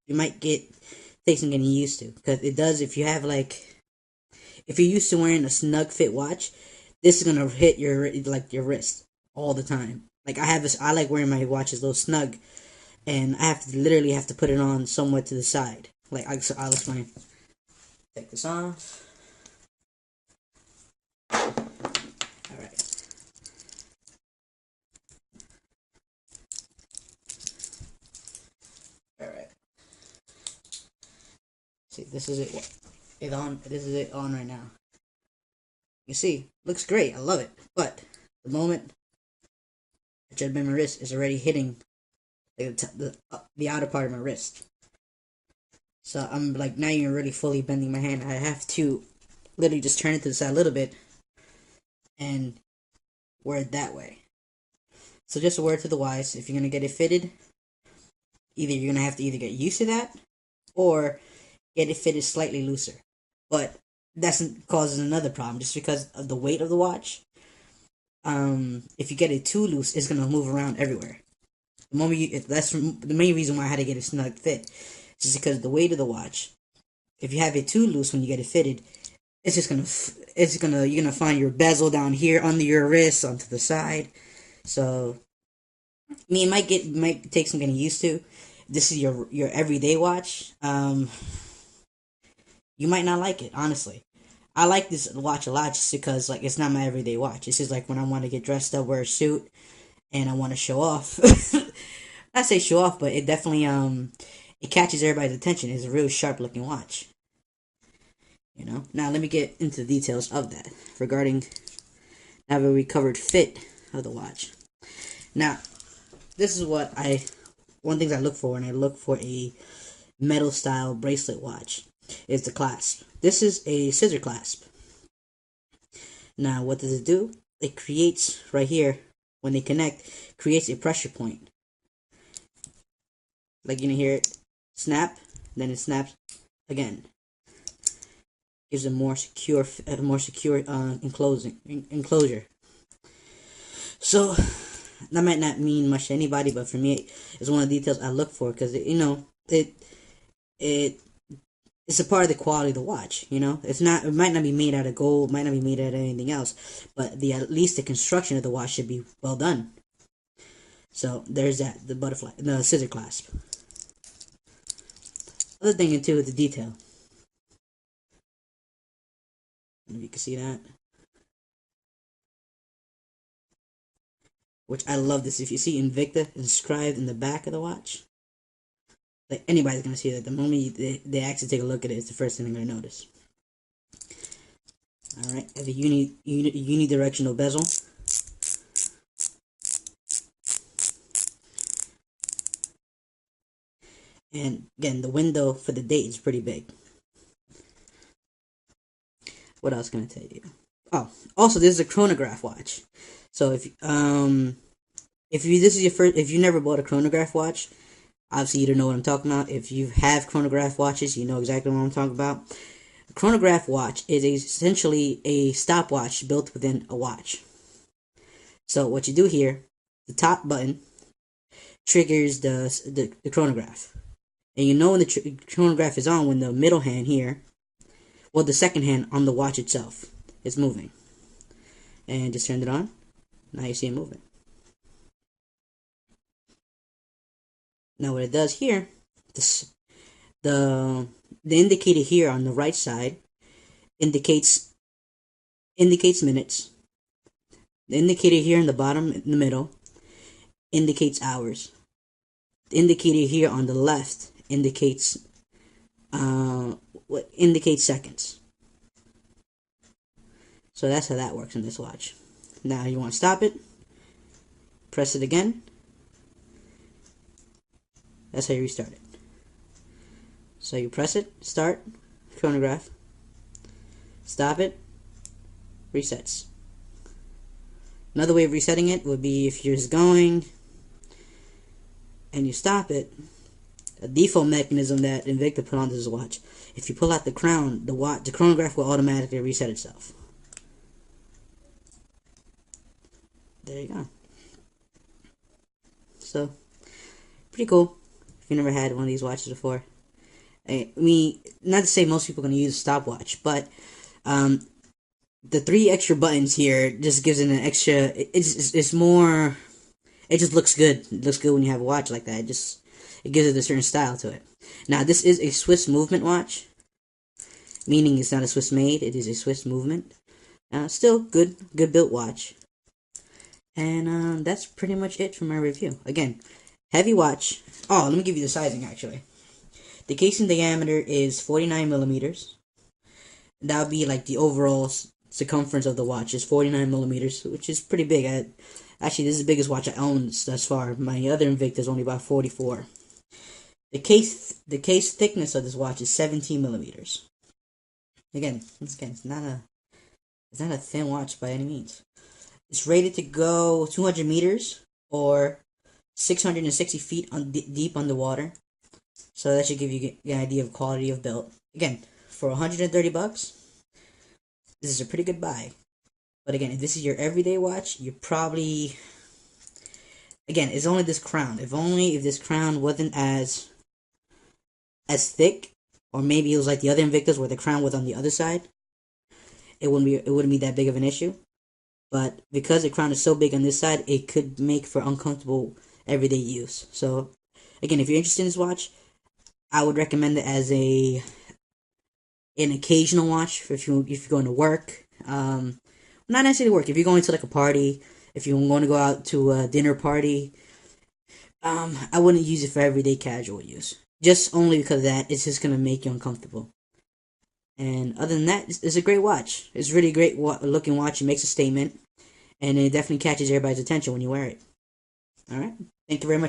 you might take some getting used to, because it does. If you have like, if you're used to wearing a snug fit watch, this is gonna hit your wrist all the time. Like I like wearing my watches a little snug, and I literally have to put it on somewhat to the side. Like I'll explain. Take this off. All right. All right. See, this is it. It on. This is it on right now. You see, looks great. I love it. But the moment I jab my wrist is already hitting like the outer part of my wrist. So I'm like not even really fully bending my hand. I have to literally just turn it to the side a little bit and wear it that way. So just a word to the wise: if you're gonna get it fitted, either you're gonna have to either get used to that or get it fitted slightly looser. But that's causes another problem just because of the weight of the watch. If you get it too loose, it's gonna move around everywhere. The moment that's the main reason why I had to get a snug fit, just because of the weight of the watch. If you have it too loose when you get it fitted, you're gonna find your bezel down here under your wrist onto the side. So, I mean, might take some getting used to. This is your everyday watch. You might not like it, honestly. I like this watch a lot just because like it's not my everyday watch. This is like when I want to get dressed up, wear a suit, and I want to show off. I say show off, but it definitely it catches everybody's attention. It's a real sharp looking watch. Now let me get into the details of that regarding now that we covered fit of the watch. Now, this is one thing I look for when I look for a metal style bracelet watch is the clasp. This is a scissor clasp. Now, what does it do? It creates right here when they connect, creates a pressure point. Like you're gonna hear it snap, then it snaps again. Gives a more secure enclosure. So that might not mean much to anybody, but for me, it's one of the details I look for because it's a part of the quality of the watch. It's not. It might not be made out of gold, might not be made out of anything else, but at least the construction of the watch should be well done. So there's that. The scissor clasp. Other thing too is the detail. If you can see that. Which I love this. If you see Invicta inscribed in the back of the watch, like anybody's gonna see that. The moment they actually take a look at it, it's the first thing they're gonna notice. All right, the unidirectional bezel. And again, the window for the date is pretty big. What else can I tell you? Oh, also this is a chronograph watch. So if you never bought a chronograph watch, obviously you don't know what I'm talking about. If you have chronograph watches, you know exactly what I'm talking about. A chronograph watch is essentially a stopwatch built within a watch. So what you do here, the top button triggers the chronograph. And you know when the chronograph is on when the middle hand here, well, the second hand on the watch itself is moving. And just turn it on. Now you see it moving. Now what it does here, the indicator here on the right side indicates minutes. The indicator here in the bottom, in the middle, indicates hours. The indicator here on the left indicates seconds. So that's how that works in this watch. Now you want to stop it, press it again. That's how you restart it. So you press it, start, chronograph, stop it, resets. Another way of resetting it would be if you're just going and you stop it, a default mechanism that Invicta put on this watch. If you pull out the crown, the chronograph will automatically reset itself. There you go. So, pretty cool. If you never had one of these watches before. I mean, not to say most people are going to use a stopwatch, but the 3 extra buttons here just gives it an extra. It's more. It just looks good. It looks good when you have a watch like that. It gives it a certain style to it. Now, this is a Swiss movement watch, meaning it's not a Swiss made. It is a Swiss movement. Still good built watch. And that's pretty much it for my review. Again, heavy watch. Oh, let me give you the sizing actually. The casing diameter is 49 millimeters. That would be like the overall circumference of the watch is 49 millimeters, which is pretty big. Actually, this is the biggest watch I own thus far. My other Invicta is only about 44. The case thickness of this watch is 17 millimeters. Again, it's not a thin watch by any means. It's rated to go 200 meters or 660 feet deep underwater. So that should give you an idea of quality of build. Again, for $130, this is a pretty good buy. But again, if this is your everyday watch, you probably... Again, it's only this crown. If this crown wasn't as thick, or maybe it was like the other Invictas where the crown was on the other side, it wouldn't be that big of an issue. But because the crown is so big on this side, it could make for uncomfortable everyday use. So, again, if you're interested in this watch, I would recommend it as an occasional watch if you're going to work. Not necessarily work. If you're going to like a party, if you want to go out to a dinner party, I wouldn't use it for everyday casual use. Just only because of that, it's just gonna make you uncomfortable. And other than that, it's a great watch. It's really great looking watch. It makes a statement, and it definitely catches everybody's attention when you wear it. All right. Thank you very much.